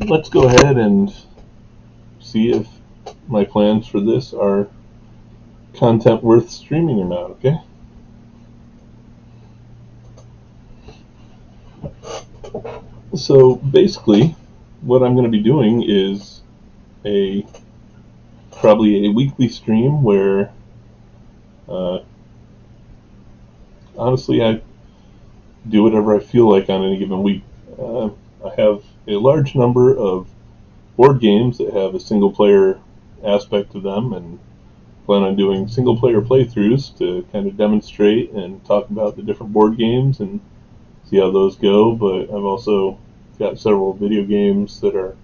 let's go ahead and see if my plans for this are content worth streaming or not, okay? So basically, what I'm going to be doing is probably a weekly stream where honestly I do whatever I feel like on any given week. I have a large number of board games that have a single player aspect to them, and plan on doing single player playthroughs to kind of demonstrate and talk about the different board games and see how those go. But I've also got several video games that are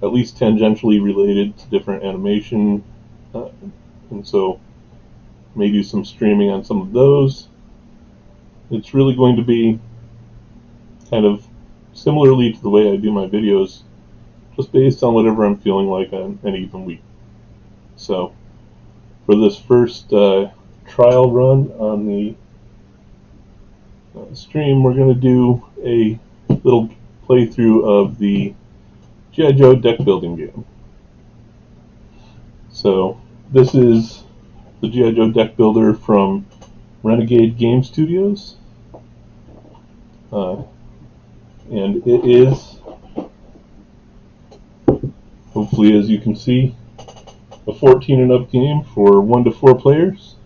at least tangentially related to different animation, and so may do some streaming on some of those. It's really going to be kind of similarly to the way I do my videos, just based on whatever I'm feeling like on any given week. So for this first trial run on the stream, we're going to do a little playthrough of the G.I. Joe deck building game. So this is the G.I. Joe deck builder from Renegade Games Studios, and it is, hopefully as you can see, a 14 and up game for 1 to 4 players.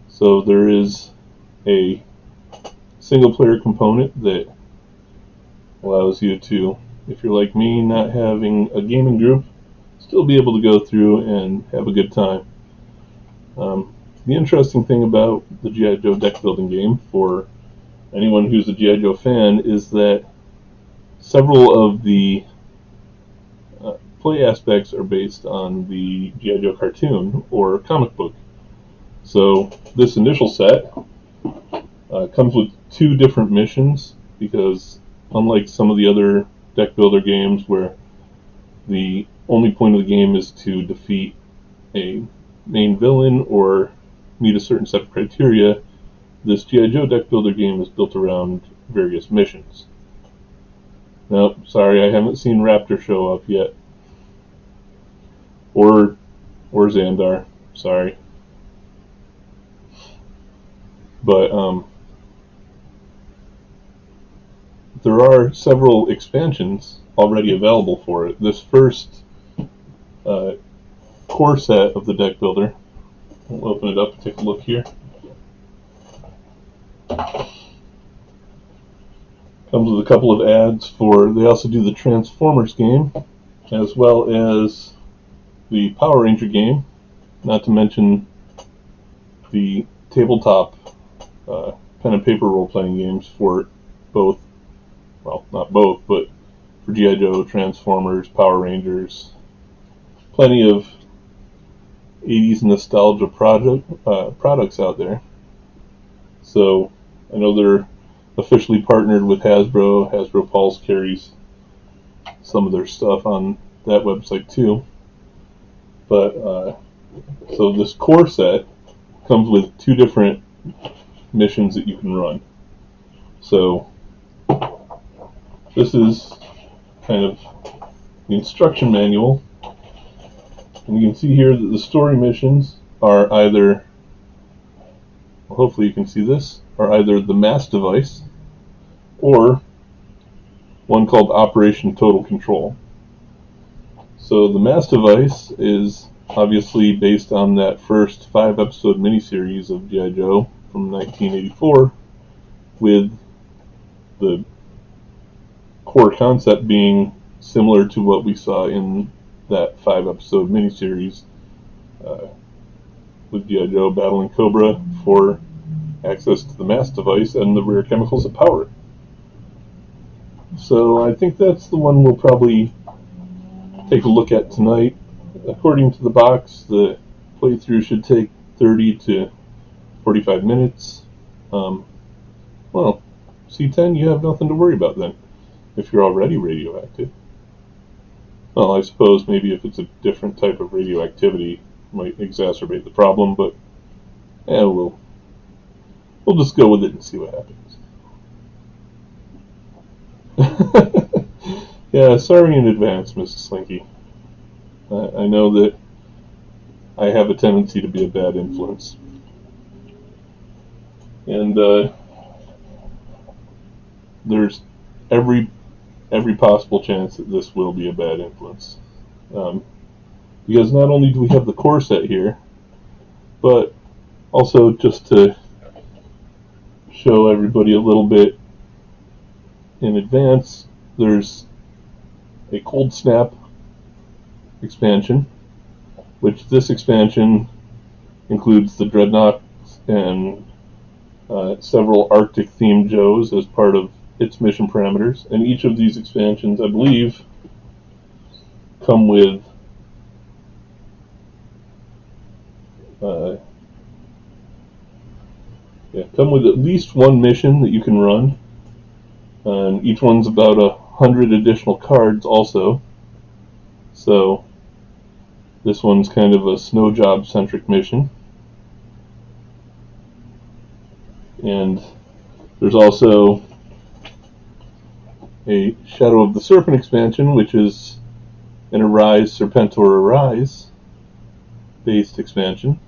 So there is a single player component that allows you to, if you're like me, not having a gaming group, still be able to go through and have a good time. The interesting thing about the G.I. Joe deck building game, for anyone who's a G.I. Joe fan, is that several of the play aspects are based on the G.I. Joe cartoon or comic book. So this initial set comes with 2 different missions, because unlike some of the other deck builder games where the only point of the game is to defeat a main villain or meet a certain set of criteria, this G.I. Joe deck builder game is built around various missions. Now, sorry, I haven't seen Raptor show up yet. Or Xandar, sorry. But there are several expansions already available for it. This first core set of the deck builder, we'll open it up and take a look here. Comes with a couple of ads for, they also do the Transformers game, as well as the Power Ranger game, not to mention the tabletop pen and paper role-playing games for both, well, not both, but for G.I. Joe, Transformers, Power Rangers. Plenty of 80s nostalgia products out there. So I know they're officially partnered with Hasbro. Hasbro Pulse carries some of their stuff on that website too. But so this core set comes with 2 different missions that you can run. So this is kind of the instruction manual, and you can see here that the story missions are either, well, hopefully you can see this, are either the mass device or one called Operation Total Control. So the mass device is obviously based on that first 5-episode miniseries of G.I. Joe from 1984, with the core concept being similar to what we saw in that 5-episode miniseries with G.I. Joe battling Cobra for access to the mass device and the rare chemicals that power it. So I think that's the one we'll probably take a look at tonight. According to the box, the playthrough should take 30 to 45 minutes. Well, C10, you have nothing to worry about then, if you're already radioactive. Well, I suppose maybe if it's a different type of radioactivity, it might exacerbate the problem, but yeah, we'll just go with it and see what happens. Yeah, sorry in advance, Mrs. Slinky. I know that I have a tendency to be a bad influence. And there's every possible chance that this will be a bad influence. Um, because not only do we have the core set here, but also just to show everybody a little bit in advance, there's a Cold Snap expansion, which this expansion includes the Dreadnoughts and several Arctic-themed Joes as part of its mission parameters. And each of these expansions, I believe, come with at least one mission that you can run, and each one's about 100 additional cards also. So this one's kind of a snow job centric mission. And there's also a Shadow of the Serpent expansion, which is an Arise Serpentor Arise based expansion,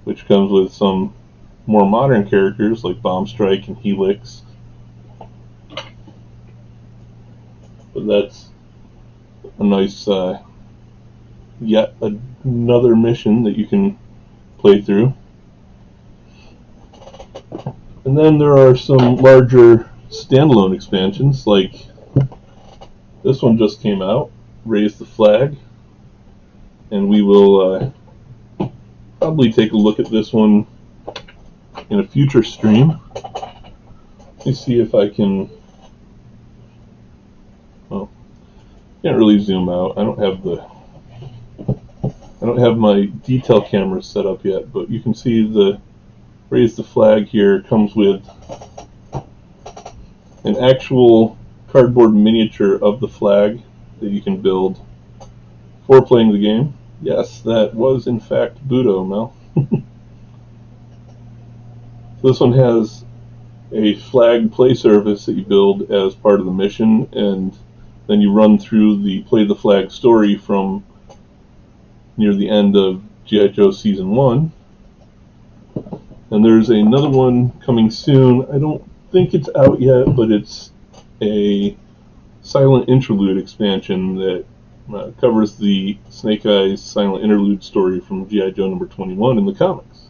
which comes with some more modern characters like Bomb Strike and Helix. But that's a nice yet another mission that you can play through. And then there are some larger standalone expansions, like this one just came out, Raise the Flag, and we will probably take a look at this one in a future stream. Let me see if I can. Well, can't really zoom out. I don't have my detail camera set up yet, but you can see the Raise the Flag here comes with an actual cardboard miniature of the flag that you can build for playing the game. Yes, that was in fact Budo, Mel. This one has a flag play service that you build as part of the mission, and then you run through the Play the Flag story from near the end of G.I. Joe Season 1. And there's another one coming soon. I don't think it's out yet, but it's a Silent Interlude expansion that covers the Snake Eyes Silent Interlude story from G.I. Joe number 21 in the comics.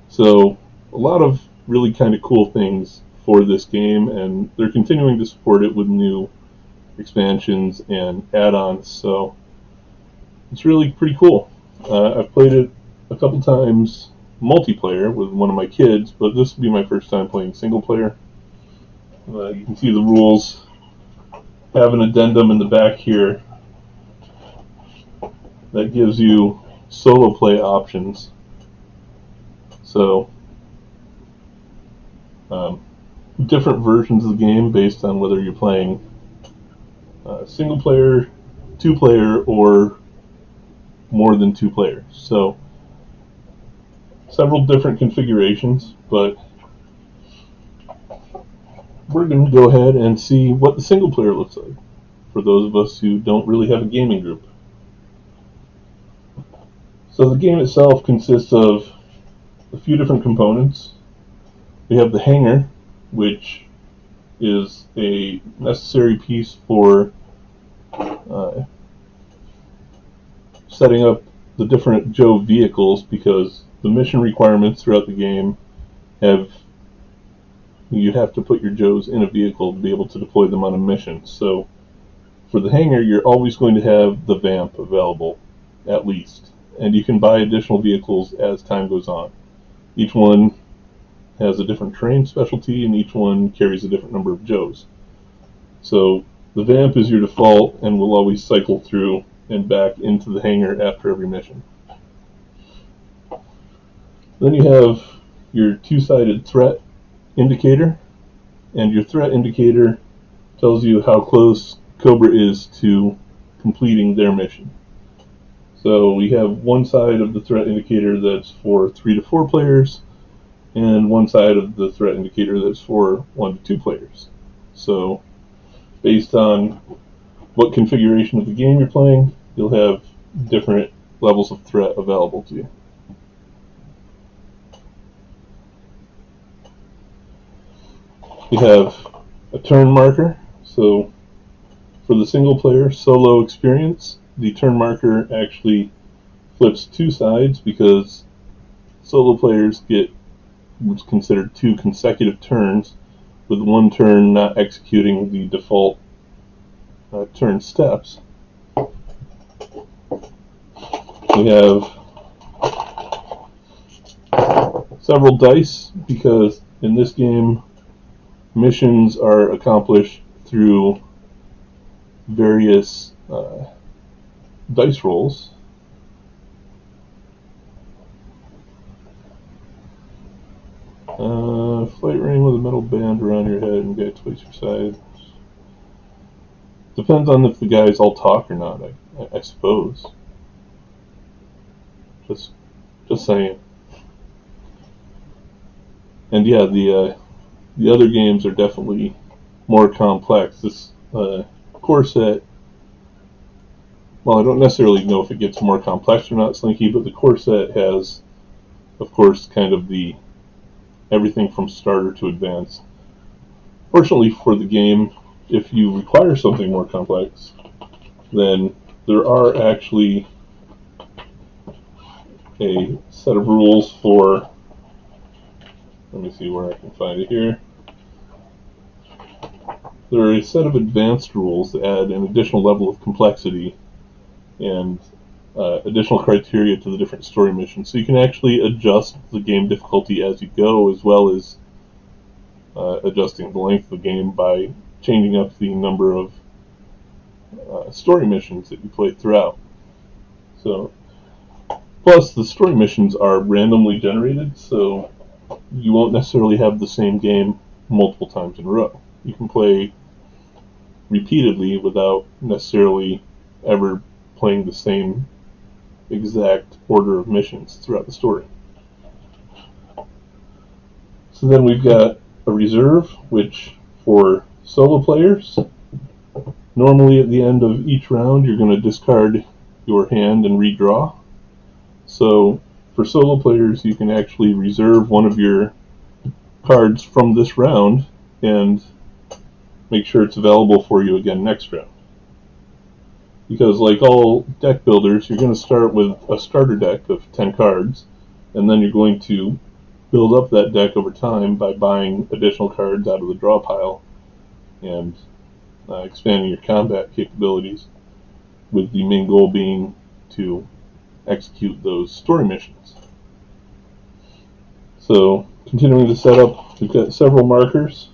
So a lot of really kind of cool things for this game, and they're continuing to support it with new expansions and add-ons, so it's really pretty cool. I've played it a couple times multiplayer with one of my kids, but this will be my first time playing single player. You can see the rules have an addendum in the back here that gives you solo play options. So different versions of the game based on whether you're playing single player, two player, or more than two players. So several different configurations, but we're going to go ahead and see what the single player looks like for those of us who don't really have a gaming group. So the game itself consists of a few different components. We have the hangar, which is a necessary piece for setting up the different Joe vehicles, because the mission requirements throughout the game you have to put your Joes in a vehicle to be able to deploy them on a mission. So for the hangar, you're always going to have the Vamp available, at least. And you can buy additional vehicles as time goes on. Each one has a different terrain specialty, and each one carries a different number of Joes. So the Vamp is your default and will always cycle through and back into the hangar after every mission. Then you have your two-sided threat indicator, and your threat indicator tells you how close Cobra is to completing their mission. So we have one side of the threat indicator that's for 3 to 4 players, and one side of the threat indicator that's for 1 to 2 players. So based on what configuration of the game you're playing, you'll have different levels of threat available to you. You have a turn marker, so for the single player solo experience, the turn marker actually flips two sides because solo players get what's considered 2 consecutive turns, with one turn not executing the default turn steps. We have several dice because in this game missions are accomplished through various dice rolls. Flight ring with a metal band around your head and get twice your size. Depends on if the guys all talk or not, I suppose. Just saying. And yeah, the other games are definitely more complex. This core set, well, I don't necessarily know if it gets more complex or not, Slinky, but the core set has, of course, kind of the everything from starter to advanced. Fortunately for the game, if you require something more complex, then there are actually a set of rules for, let me see where I can find it here. There are a set of advanced rules that add an additional level of complexity and additional criteria to the different story missions. So you can actually adjust the game difficulty as you go, as well as adjusting the length of the game by changing up the number of story missions that you play throughout. So, plus the story missions are randomly generated, so you won't necessarily have the same game multiple times in a row. You can play repeatedly without necessarily ever playing the same exact order of missions throughout the story. So then we've got a reserve, which for solo players, normally at the end of each round you're going to discard your hand and redraw. So for solo players you can actually reserve one of your cards from this round and make sure it's available for you again next round. Because like all deck builders, you're going to start with a starter deck of 10 cards, and then you're going to build up that deck over time by buying additional cards out of the draw pile and expanding your combat capabilities, with the main goal being to execute those story missions. So, continuing the setup, we've got several markers.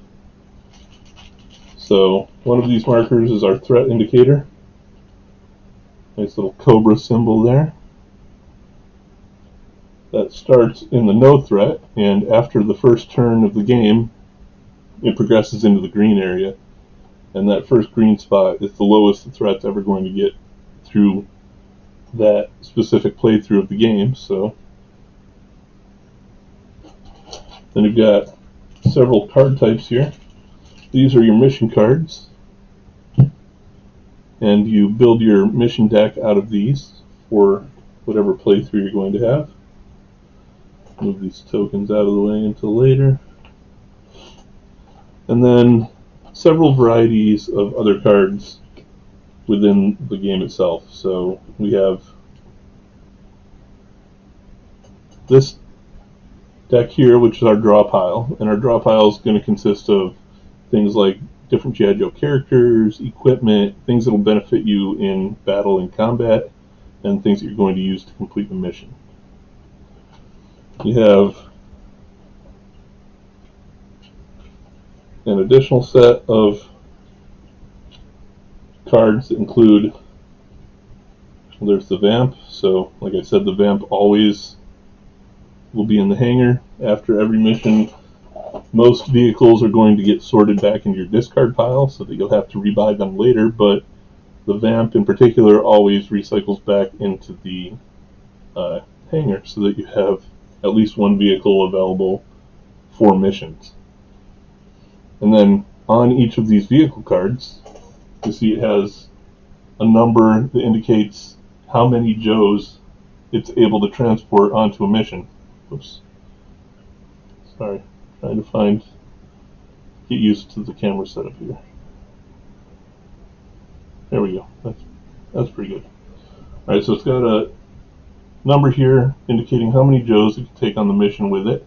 So, one of these markers is our threat indicator. Nice little cobra symbol there. That starts in the no threat, and after the first turn of the game, it progresses into the green area. And that first green spot is the lowest the threat's ever going to get through that specific playthrough of the game. So then you've got several card types here. These are your mission cards, and you build your mission deck out of these for whatever playthrough you're going to have. Move these tokens out of the way until later. And then several varieties of other cards within the game itself. So we have this deck here, which is our draw pile, and our draw pile is going to consist of things like different G.I. Joe characters, equipment, things that will benefit you in battle and combat, and things that you're going to use to complete the mission. You have an additional set of cards that include, well, there's the vamp. So like I said, the vamp always will be in the hangar after every mission. Most vehicles are going to get sorted back into your discard pile so that you'll have to rebuy them later, but the vamp in particular always recycles back into the hangar so that you have at least one vehicle available for missions. And then on each of these vehicle cards, You see it has a number that indicates how many Joes it's able to transport onto a mission. Oops. Sorry, trying to get used to the camera setup here. There we go. That's pretty good. All right, so it's got a number here indicating how many Joes it can take on the mission with it.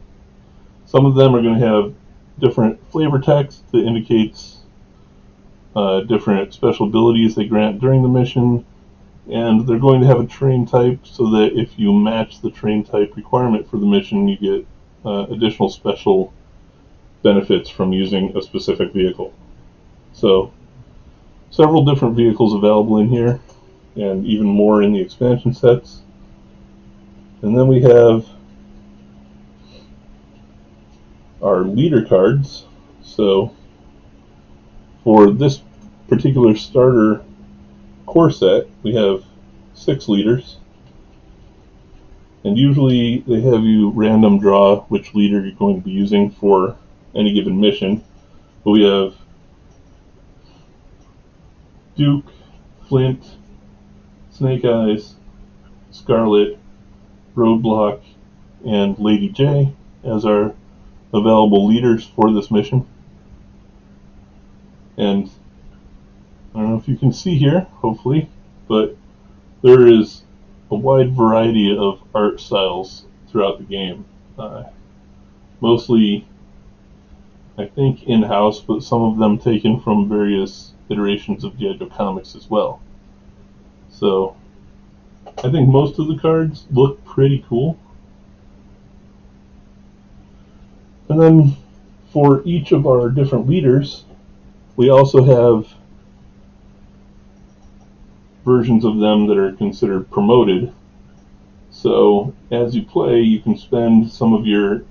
Some of them are going to have different flavor text that indicates different special abilities they grant during the mission, and they're going to have a train type so that if you match the train type requirement for the mission, you get additional special benefits from using a specific vehicle. So several different vehicles available in here, and even more in the expansion sets. And then we have our leader cards. So for this particular starter core set, we have 6 leaders, and usually they have you random draw which leader you're going to be using for any given mission. But we have Duke, Flint, Snake Eyes, Scarlet, Roadblock, and Lady J as our available leaders for this mission. And I don't know if you can see here, hopefully, but there is a wide variety of art styles throughout the game. Mostly, I think, in-house, but some of them taken from various iterations of G.I. Joe comics as well. So I think most of the cards look pretty cool. And then for each of our different leaders, we also have versions of them that are considered promoted. So as you play, you can spend some of your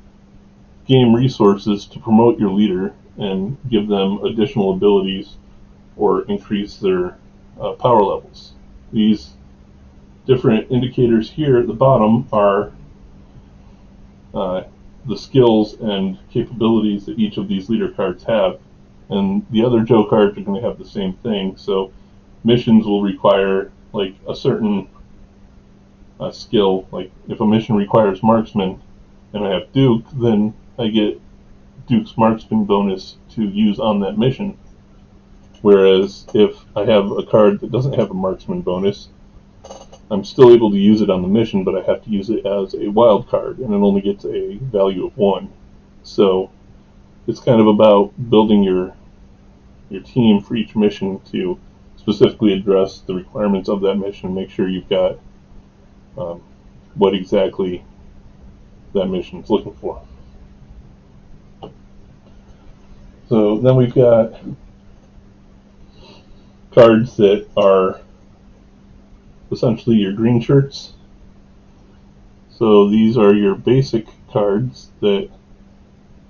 game resources to promote your leader and give them additional abilities or increase their power levels. These different indicators here at the bottom are the skills and capabilities that each of these leader cards have, and the other Joe cards are going to have the same thing. So missions will require like a certain skill. Like if a mission requires marksman and I have Duke, then I get Duke's marksman bonus to use on that mission. Whereas if I have a card that doesn't have a marksman bonus, I'm still able to use it on the mission, but I have to use it as a wild card, and it only gets a value of 1. So it's kind of about building your team for each mission to specifically address the requirements of that mission, make sure you've got what exactly that mission is looking for. So then we've got cards that are essentially your green shirts. So these are your basic cards that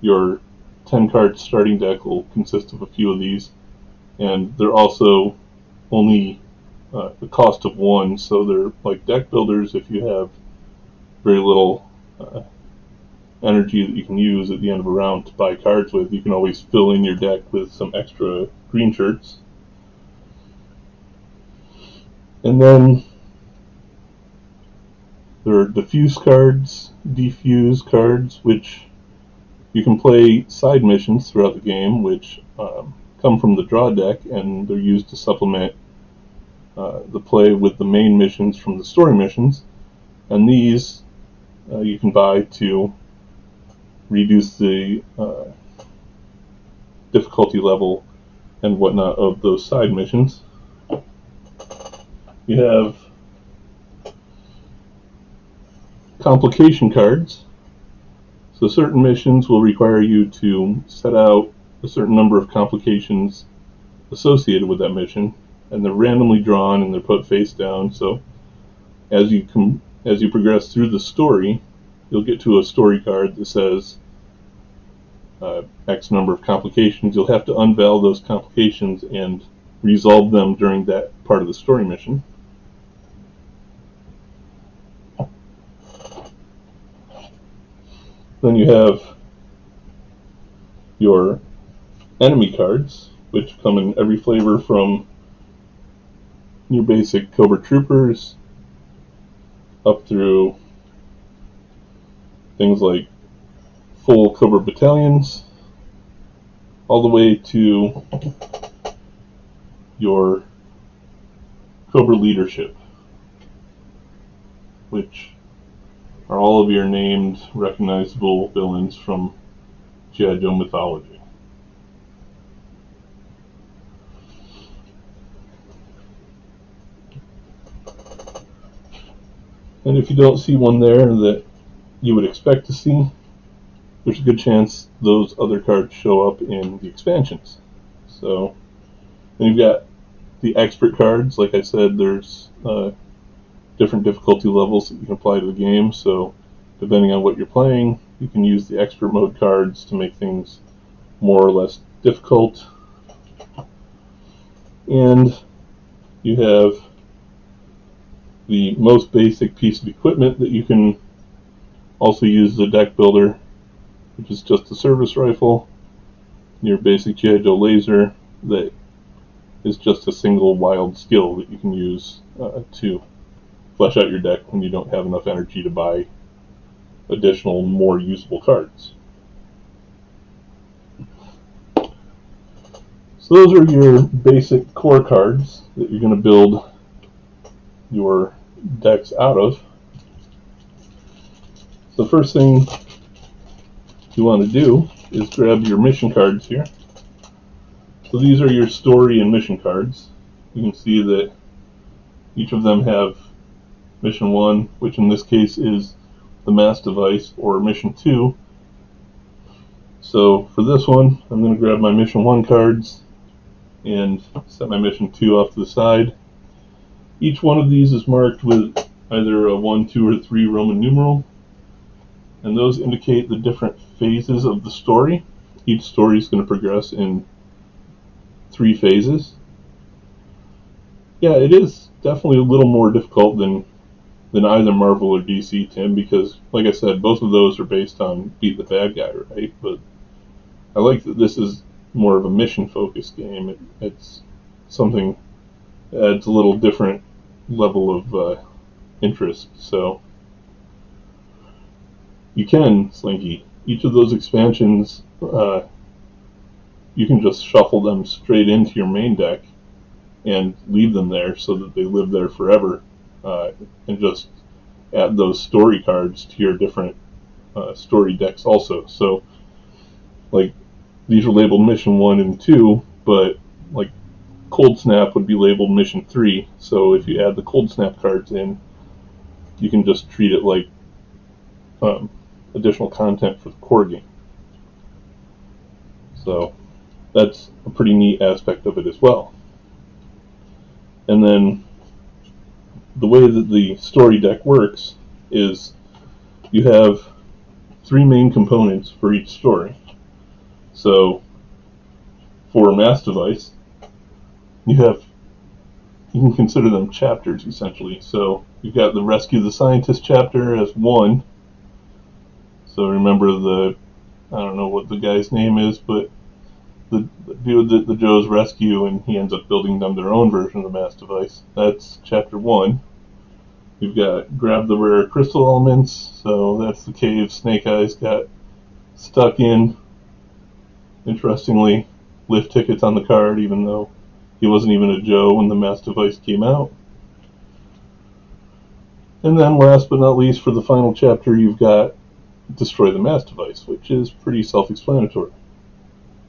your 10 card starting deck will consist of a few of these, and they're also only the cost of 1, so they're like deck builders. If you have very little energy that you can use at the end of a round to buy cards with, you can always fill in your deck with some extra green shirts. And then there are defuse cards, which you can play side missions throughout the game, which come from the draw deck, and they're used to supplement the play with the main missions from the story missions. And these you can buy to reduce the difficulty level and whatnot of those side missions. You have complication cards. So certain missions will require you to set out a certain number of complications associated with that mission, and they're randomly drawn and they're put face down. So as you progress through the story, you'll get to a story card that says X number of complications. You'll have to unveil those complications and resolve them during that part of the story mission. Then you have your enemy cards, which come in every flavor from your basic Cobra Troopers up through things like full Cobra battalions, all the way to your Cobra leadership, which are all of your named, recognizable villains from G.I. Joe mythology. And if you don't see one there that you would expect to see, there's a good chance those other cards show up in the expansions. So, then you've got the expert cards. Like I said, there's different difficulty levels that you can apply to the game, so depending on what you're playing, you can use the expert mode cards to make things more or less difficult. And you have the most basic piece of equipment that you can also use the deck builder, which is just a service rifle, your basic G.I. Joe laser that is just a single wild skill that you can use to flesh out your deck when you don't have enough energy to buy additional, more usable cards. So those are your basic core cards that you're going to build your decks out of. The first thing you want to do is grab your mission cards here. So these are your story and mission cards. You can see that each of them have mission 1, which in this case is the mass device, or mission 2. So for this one, I'm going to grab my mission 1 cards and set my mission 2 off to the side. Each one of these is marked with either a 1, 2, or 3 Roman numeral, and those indicate the different phases of the story. Each story is going to progress in 3 phases. Yeah, it is definitely a little more difficult than either Marvel or DC, Tim, because, like I said, both of those are based on beat the bad guy, right? But I like that this is more of a mission-focused game. It's something that adds a little different level of interest. So you can, Slinky, each of those expansions, you can just shuffle them straight into your main deck and leave them there so that they live there forever, and just add those story cards to your different story decks also. So, like, these are labeled Mission 1 and 2, but, like, Cold Snap would be labeled Mission 3, so if you add the Cold Snap cards in, you can just treat it like additional content for the core game. So, that's a pretty neat aspect of it as well. And then the way that the story deck works is you have 3 main components for each story. So for mass device, you can consider them chapters essentially. So you've got the Rescue the Scientist chapter as 1. So remember I don't know what the guy's name is, but the dude that the Joes rescue and he ends up building them their own version of the mass device. That's chapter 1. We've got Grab the Rare Crystal Elements, so that's the cave Snake Eyes got stuck in. Interestingly, lift tickets on the card, even though he wasn't even a Joe when the mass device came out. And then last but not least, for the final chapter, you've got Destroy the Mass Device, which is pretty self-explanatory.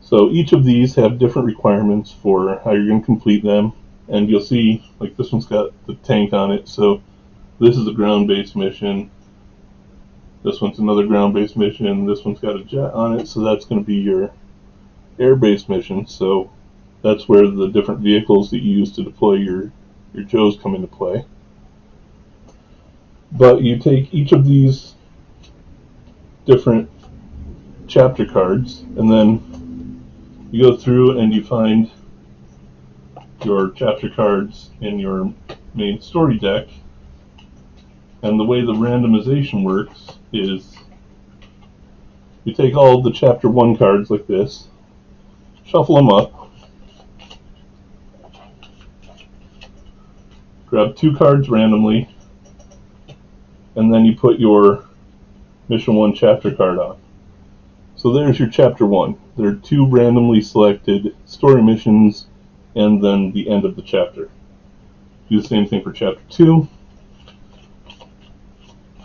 So each of these have different requirements for how you're going to complete them, and you'll see, like, this one's got the tank on it, so this is a ground-based mission. This one's another ground-based mission. This one's got a jet on it, so that's going to be your air-based mission. So that's where the different vehicles that you use to deploy your Joes come into play. But you take each of these different chapter cards, and then you go through and you find your chapter cards in your main story deck. And the way the randomization works is you take all the chapter 1 cards like this, shuffle them up, grab 2 cards randomly, and then you put your Mission 1 chapter card on. So there's your Chapter 1. There are 2 randomly selected story missions, and then the end of the chapter. Do the same thing for Chapter 2.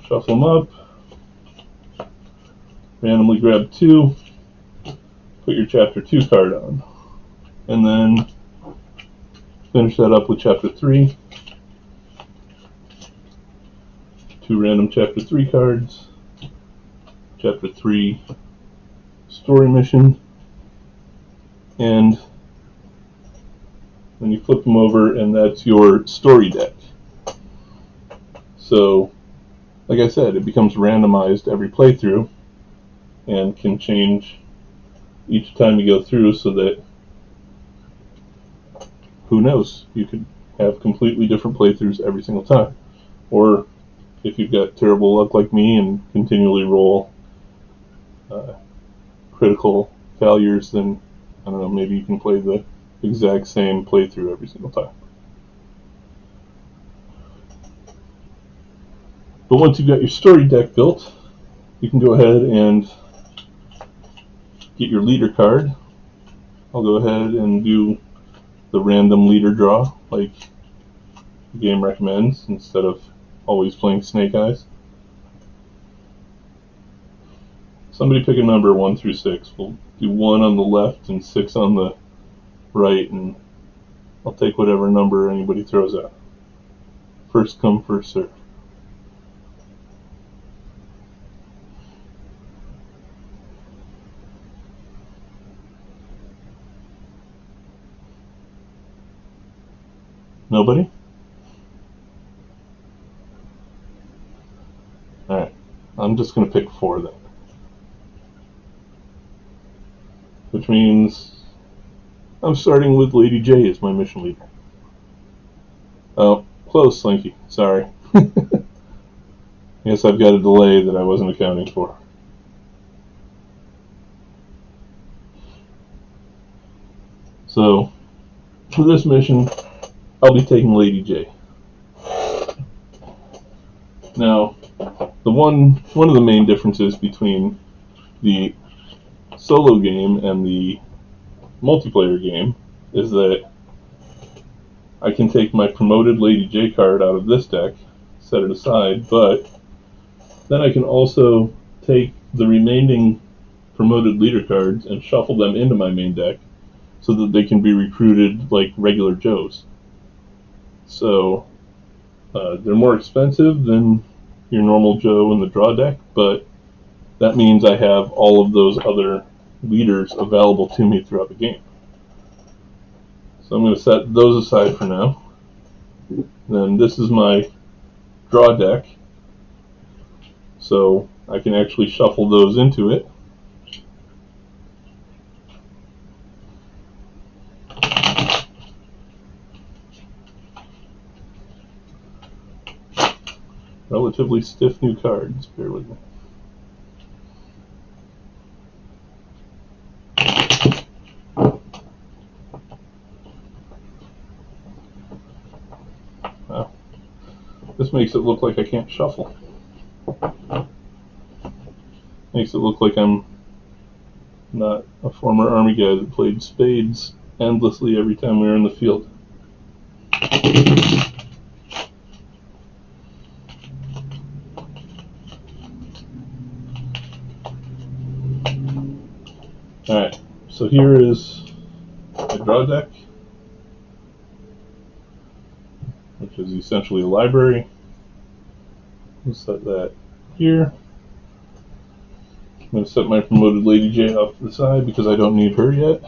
Shuffle them up. Randomly grab 2. Put your Chapter 2 card on. And then finish that up with Chapter 3. 2 random Chapter 3 cards. Chapter 3 story mission. And then you flip them over, and that's your story deck. So, like I said, it becomes randomized every playthrough and can change each time you go through, so that, who knows, you could have completely different playthroughs every single time. Or if you've got terrible luck like me and continually roll critical failures, then I don't know, maybe you can play the exact same playthrough every single time. But once you've got your story deck built, you can go ahead and get your leader card. I'll go ahead and do the random leader draw like the game recommends, instead of always playing Snake Eyes. Somebody pick a number 1 through 6. We'll do 1 on the left and 6 on the right, and I'll take whatever number anybody throws out. First come, first serve. Nobody? Alright, I'm just going to pick 4 then. Which means I'm starting with Lady J as my mission leader. Oh, close, Slinky. Sorry. Guess I've got a delay that I wasn't accounting for. So, for this mission, I'll be taking Lady J. Now, one of the main differences between the solo game and the multiplayer game is that I can take my promoted Lady J card out of this deck, set it aside, but then I can also take the remaining promoted leader cards and shuffle them into my main deck so that they can be recruited like regular Joes. So they're more expensive than your normal Joe in the draw deck, but that means I have all of those other leaders available to me throughout the game. So I'm going to set those aside for now. Then this is my draw deck, so I can actually shuffle those into it. Relatively stiff new cards, bear with me. Wow. This makes it look like I can't shuffle. Makes it look like I'm not a former Army guy that played spades endlessly every time we were in the field. Alright, so here is my draw deck, which is essentially a library. We'll set that here. I'm going to set my promoted Lady J off to the side because I don't need her yet.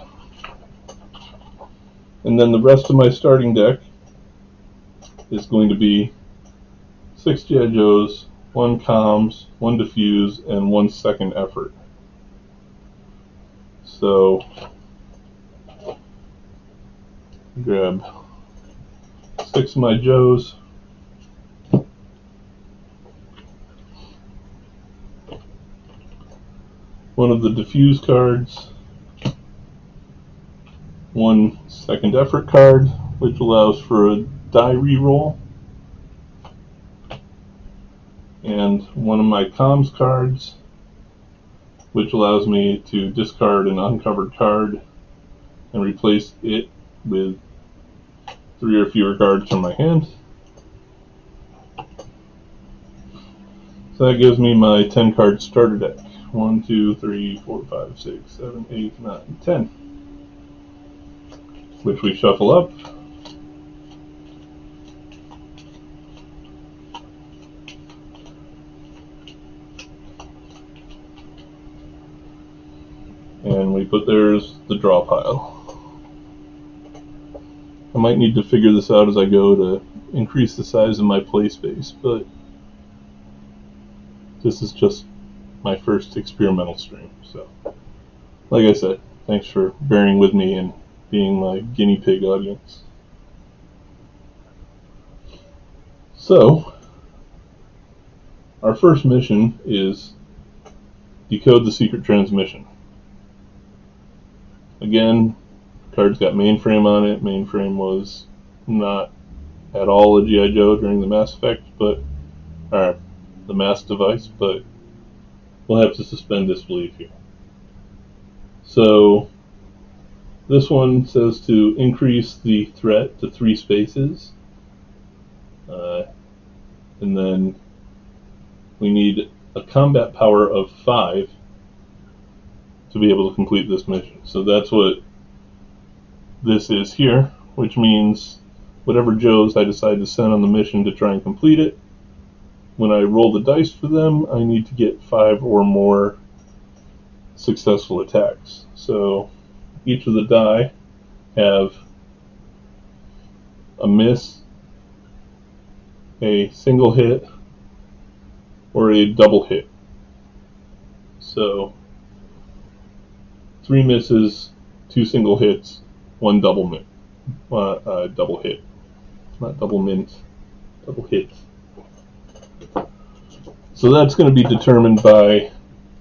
And then the rest of my starting deck is going to be 6 G.I. Joes, 1 comms, 1 diffuse, and 1 second effort. So, grab 6 of my Joes. One of the diffuse cards, 1 second effort card, which allows for a die reroll and one of my comms cards, which allows me to discard an uncovered card and replace it with 3 or fewer cards from my hand. So that gives me my 10 card starter deck. 1, 2, 3, 4, 5, 6, 7, 8, 9, 10. Which we shuffle up. And we put there's the draw pile. I might need to figure this out as I go to increase the size of my play space, but this is just my first experimental stream. So, like I said, thanks for bearing with me and being my guinea pig audience. So, our first mission is decode the secret transmission. Again, card's got mainframe on it. Mainframe was not at all a G.I. Joe during the Mass Effect, but the Mass device, but we'll have to suspend disbelief here. So this one says to increase the threat to 3 spaces, and then we need a combat power of 5 to be able to complete this mission. So that's what this is here, which means whatever Joes I decide to send on the mission to try and complete it, when I roll the dice for them, I need to get 5 or more successful attacks. So each of the die have a miss, a single hit, or a double hit. So 3 misses, 2 single hits, 1 double hit. Not double mint, double hit. So that's going to be determined by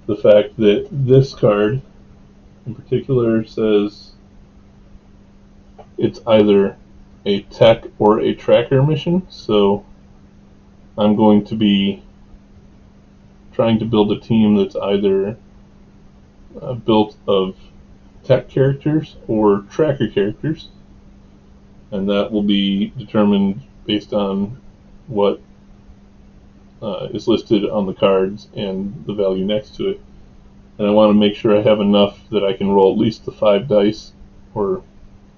the fact that this card in particular says it's either a tech or a tracker mission. So I'm going to be trying to build a team that's either built of tech characters or tracker characters, and that will be determined based on what is listed on the cards and the value next to it. And I want to make sure I have enough that I can roll at least the 5 dice, or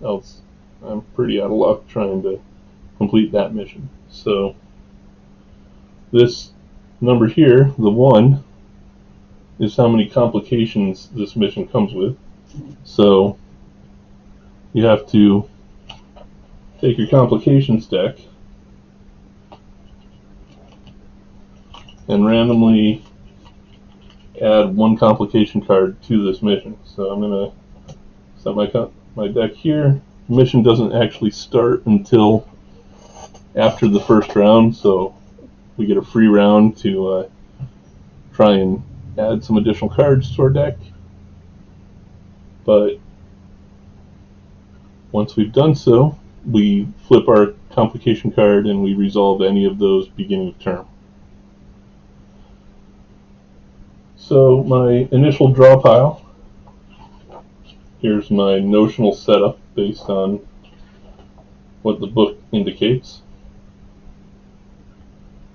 else I'm pretty out of luck trying to complete that mission. So this number here, the 1, is how many complications this mission comes with. So you have to take your complications deck and randomly add 1 complication card to this mission. So I'm going to set my deck here. The mission doesn't actually start until after the first round, so we get a free round to try and add some additional cards to our deck. But once we've done so, we flip our complication card and we resolve any of those beginning of turn. So my initial draw pile, here's my notional setup based on what the book indicates.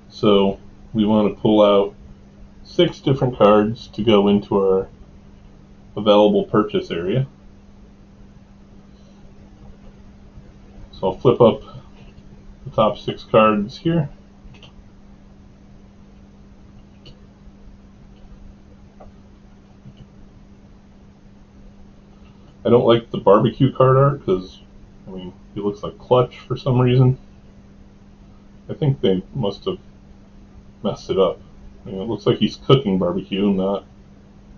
So we want to pull out 6 different cards to go into our available purchase area. So I'll flip up the top 6 cards here. I don't like the barbecue card art because, I mean, he looks like Clutch for some reason. I think they must have messed it up. I mean, it looks like he's cooking barbecue, not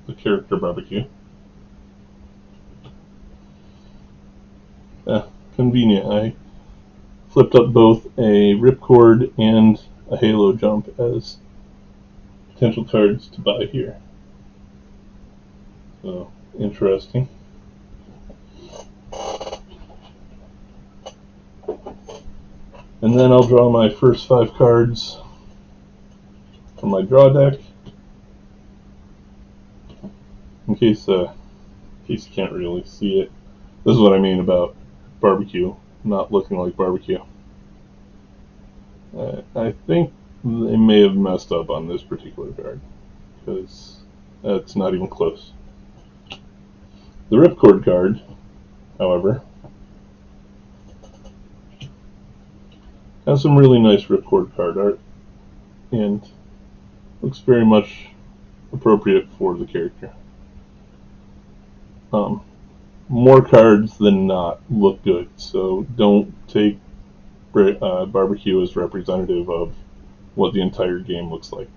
the character barbecue. Convenient. I flipped up both a Ripcord and a Halo Jump as potential cards to buy here. So, interesting. And then I'll draw my first 5 cards from my draw deck. In case you can't really see it, this is what I mean about barbecue not looking like barbecue. I think they may have messed up on this particular card, because that's not even close. The Ripcord card, however, has some really nice Ripcord card art, and looks very much appropriate for the character. More cards than not look good, so don't take barbecue as representative of what the entire game looks like.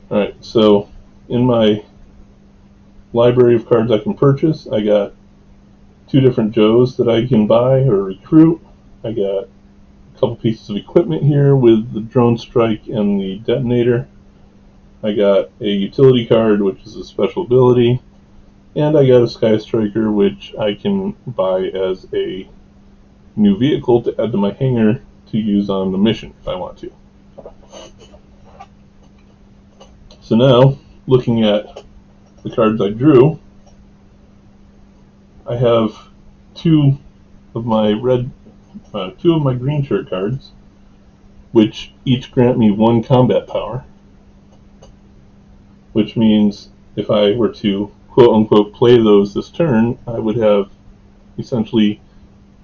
Alright, so in my library of cards I can purchase, I got 2 different Joes that I can buy or recruit. I got a couple pieces of equipment here with the drone strike and the detonator. I got a utility card, which is a special ability, and I got a Sky Striker, which I can buy as a new vehicle to add to my hangar to use on the mission if I want to. So now, looking at the cards I drew, I have 2 of my green shirt cards, which each grant me 1 combat power, which means if I were to quote-unquote play those this turn, I would have essentially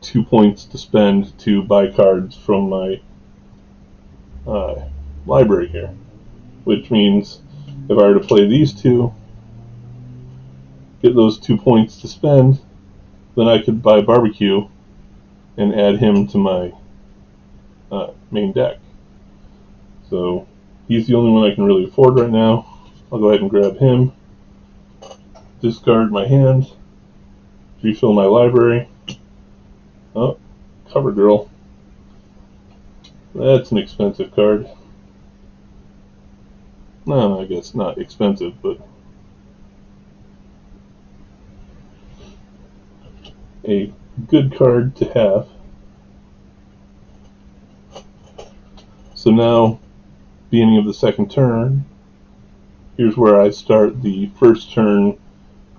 2 points to spend to buy cards from my library here, which means if I were to play these 2, get those 2 points to spend, then I could buy barbecue and add him to my main deck. So he's the only one I can really afford right now. I'll go ahead and grab him, discard my hand, refill my library. Oh, Cover Girl. That's an expensive card. No, I guess not expensive, but a good card to have. So now, beginning of the second turn, here's where I start the first turn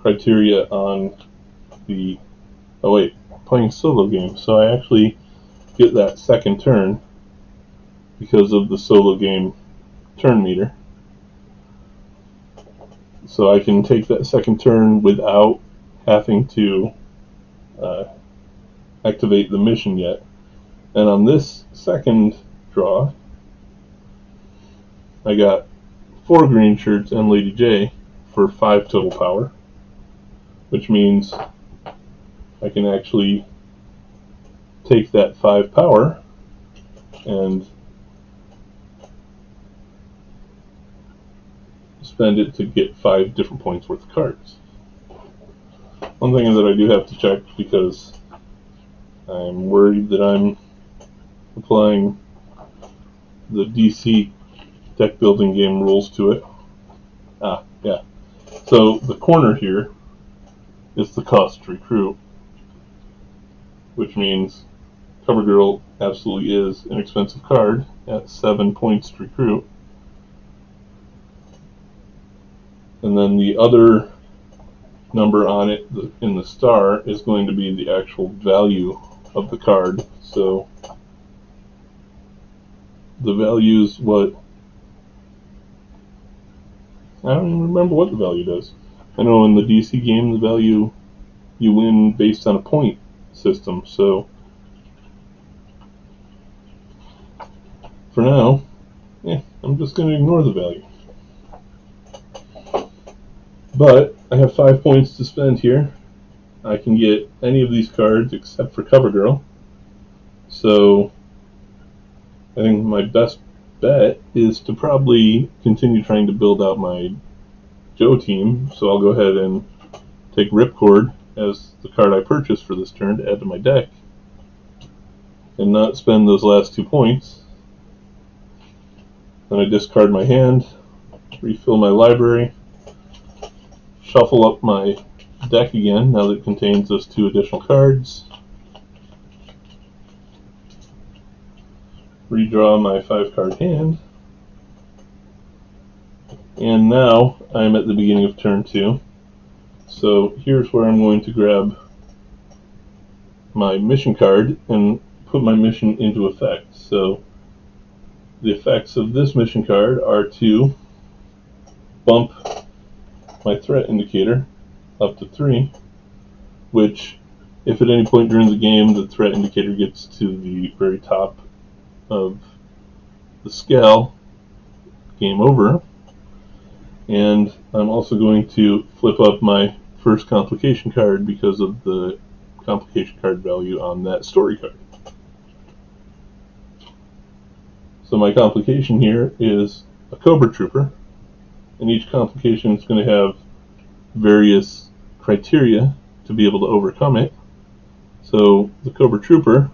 criteria on the... Oh wait, I'm playing solo game, so I actually get that second turn because of the solo game turn meter. So I can take that second turn without having to activate the mission yet. And on this second draw, I got 4 green shirts and Lady J for 5 total power, which means I can actually take that 5 power and spend it to get 5 different points worth of cards. One thing that I do have to check, because I'm worried that I'm applying the DC deck building game rules to it. Yeah. So the corner here is the cost to recruit, which means Cover Girl absolutely is an expensive card at 7 points to recruit. And then the other number on it in the star is going to be the actual value of the card. So the value is what... I don't even remember what the value does. I know in the DC game the value you win based on a point system, so for now, I'm just going to ignore the value. But I have 5 points to spend here. I can get any of these cards except for Cover Girl. So I think my best bet is to probably continue trying to build out my Joe team. So I'll go ahead and take Ripcord as the card I purchased for this turn to add to my deck, and not spend those last 2 points. Then I discard my hand, refill my library, shuffle up my deck again now that it contains those 2 additional cards, redraw my 5-card hand, and now I'm at the beginning of turn 2. So here's where I'm going to grab my mission card and put my mission into effect. So the effects of this mission card are to bump my threat indicator up to 3, which, if at any point during the game the threat indicator gets to the very top of the scale, game over. And I'm also going to flip up my first complication card because of the complication card value on that story card. So my complication here is a Cobra Trooper, and each complication is going to have various criteria to be able to overcome it. So the Cobra Trooper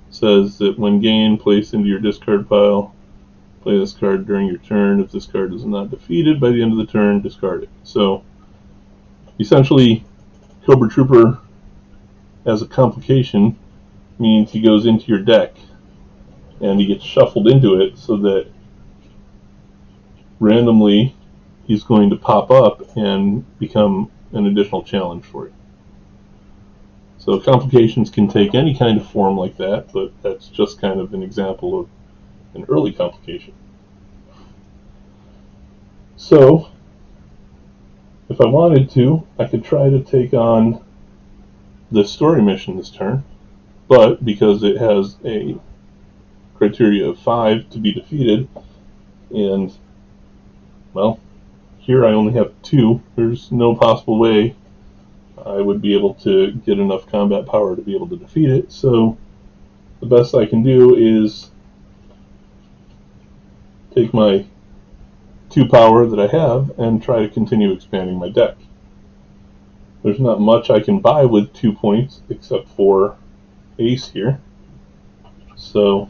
says that when gained, place into your discard pile, play this card during your turn. If this card is not defeated by the end of the turn, discard it. So essentially, Cobra Trooper as a complication means he goes into your deck and he gets shuffled into it so that randomly he's going to pop up and become an additional challenge for you. So complications can take any kind of form like that, but that's just kind of an example of an early complication. So if I wanted to, I could try to take on the story mission this turn, but because it has a criteria of 5 to be defeated, and, well, here I only have 2, there's no possible way I would be able to get enough combat power to be able to defeat it, so the best I can do is take my 2 power that I have and try to continue expanding my deck. There's not much I can buy with 2 points except for Ace here, so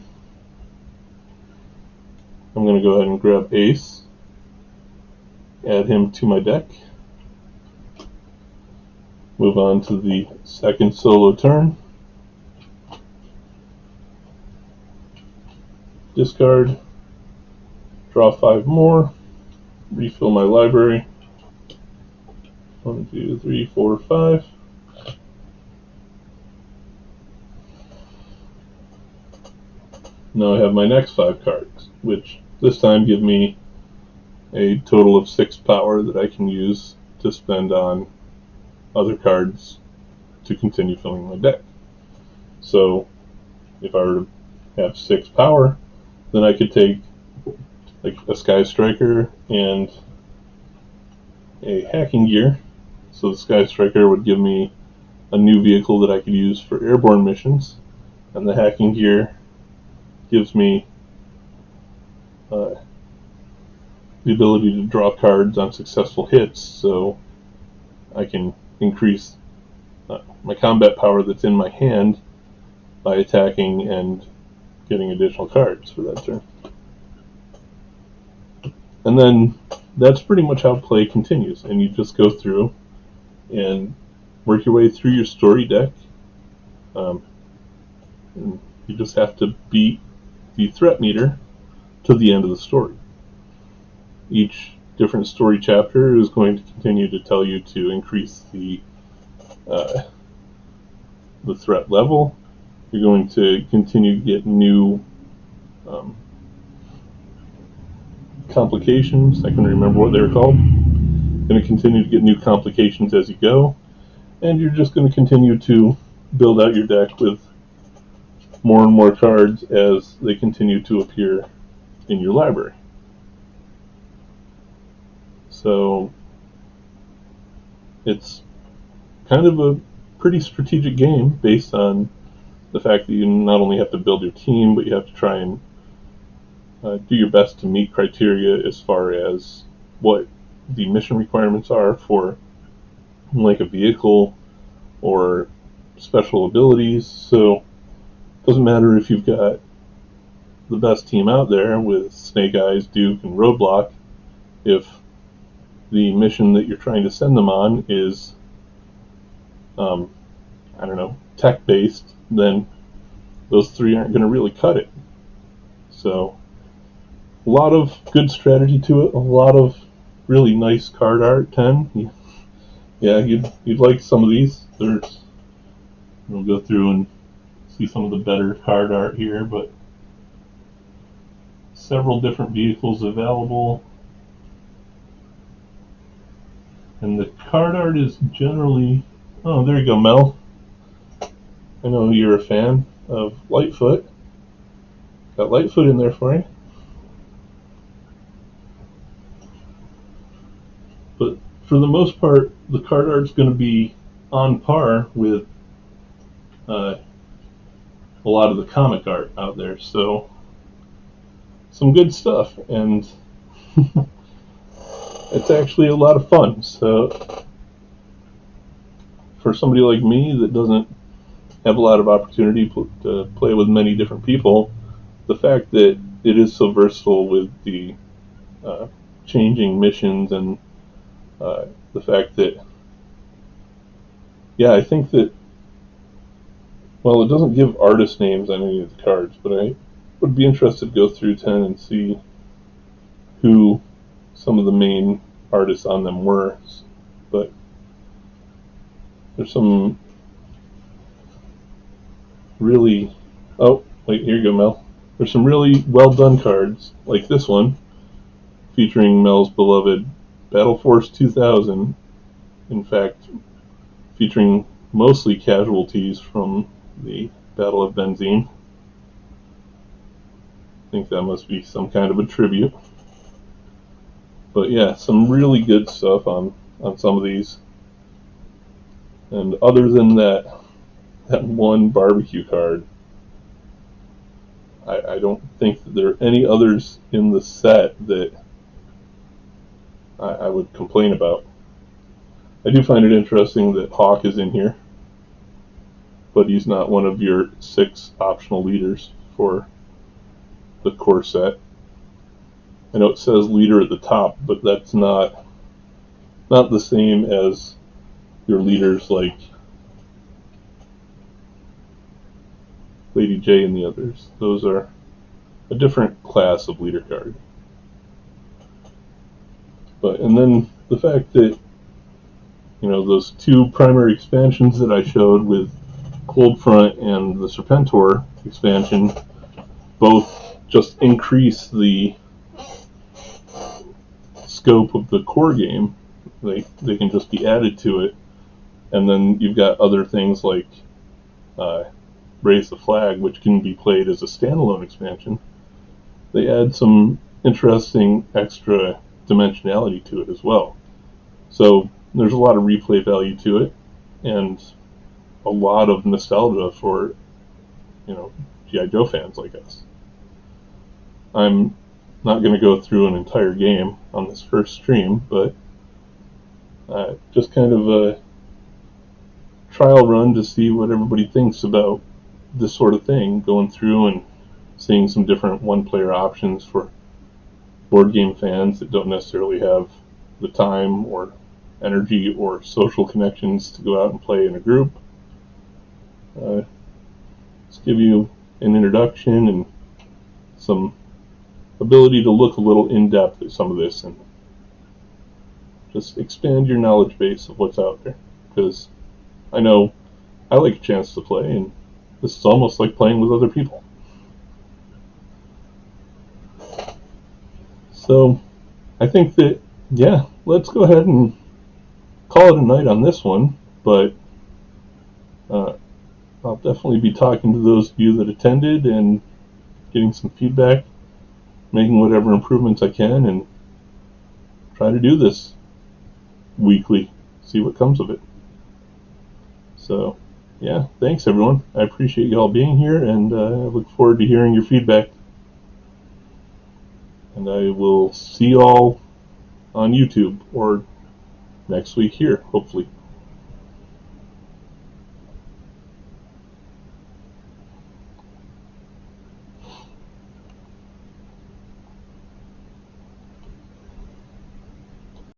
I'm going to go ahead and grab Ace, add him to my deck, move on to the second solo turn, discard, draw 5 more, refill my library, 1, 2, 3, 4, 5. Now I have my next 5 cards, which this time give me a total of 6 power that I can use to spend on other cards to continue filling my deck. So if I were to have 6 power, then I could take like a Sky Striker and a Hacking Gear. So the Sky Striker would give me a new vehicle that I could use for airborne missions, and the Hacking Gear gives me the ability to draw cards on successful hits, so I can increase my combat power that's in my hand by attacking and getting additional cards for that turn. And then that's pretty much how play continues, and you just go through and work your way through your story deck. And you just have to beat the threat meter to the end of the story. Each different story chapter is going to continue to tell you to increase the threat level. You're going to continue to get new complications. I can remember what they were called. You're going to continue to get new complications as you go, and you're just going to continue to build out your deck with more and more cards as they continue to appear in your library. So it's kind of a pretty strategic game based on the fact that you not only have to build your team, but you have to try and do your best to meet criteria as far as what the mission requirements are for like a vehicle or special abilities. So it doesn't matter if you've got the best team out there with Snake Eyes, Duke, and Roadblock. If the mission that you're trying to send them on is tech based, then those 3 aren't going to really cut it. So a lot of good strategy to it, a lot of really nice card art. 10. Yeah, you'd like some of these. We'll go through and see some of the better card art here, but several different vehicles available. And the card art is generally, oh, there you go, Mel. I know you're a fan of Lightfoot. Got Lightfoot in there for you. But for the most part, the card art's going to be on par with a lot of the comic art out there. So some good stuff, and it's actually a lot of fun. So for somebody like me that doesn't have a lot of opportunity to play with many different people, the fact that it is so versatile with the changing missions and the fact that, yeah, I think that, well, it doesn't give artist names on any of the cards, but I would be interested to go through 10 and see who some of the main artists on them were. But there's some really, oh, wait, here you go, Mel. There's some really well done cards, like this one, featuring Mel's beloved Battle Force 2000. In fact, featuring mostly casualties from the Battle of Benzine. I think that must be some kind of a tribute. But yeah, some really good stuff on some of these. And other than that one barbecue card, I don't think that there are any others in the set that I would complain about. I do find it interesting that Hawk is in here, but he's not one of your 6 optional leaders for the core set. I know it says leader at the top, but that's not the same as your leaders like Lady J and the others. Those are a different class of leader card. And then the fact that, you know, those 2 primary expansions that I showed with Cold Front and the Serpentor expansion both just increase the scope of the core game. They can just be added to it. And then you've got other things like Raise the Flag, which can be played as a standalone expansion. They add some interesting extra dimensionality to it as well. So there's a lot of replay value to it, and a lot of nostalgia for, you know, G.I. Joe fans like us. I'm not going to go through an entire game on this first stream, but just kind of a trial run to see what everybody thinks about this sort of thing, going through and seeing some different one-player options for board game fans that don't necessarily have the time or energy or social connections to go out and play in a group. Let's give you an introduction and some ability to look a little in-depth at some of this and just expand your knowledge base of what's out there, because I know I like a chance to play, and this is almost like playing with other people. So I think that, yeah, let's go ahead and call it a night on this one, but I'll definitely be talking to those of you that attended and getting some feedback, making whatever improvements I can, and try to do this weekly, see what comes of it. So, yeah, thanks everyone. I appreciate you all being here, and I look forward to hearing your feedback. And I will see you all on YouTube or next week here, hopefully.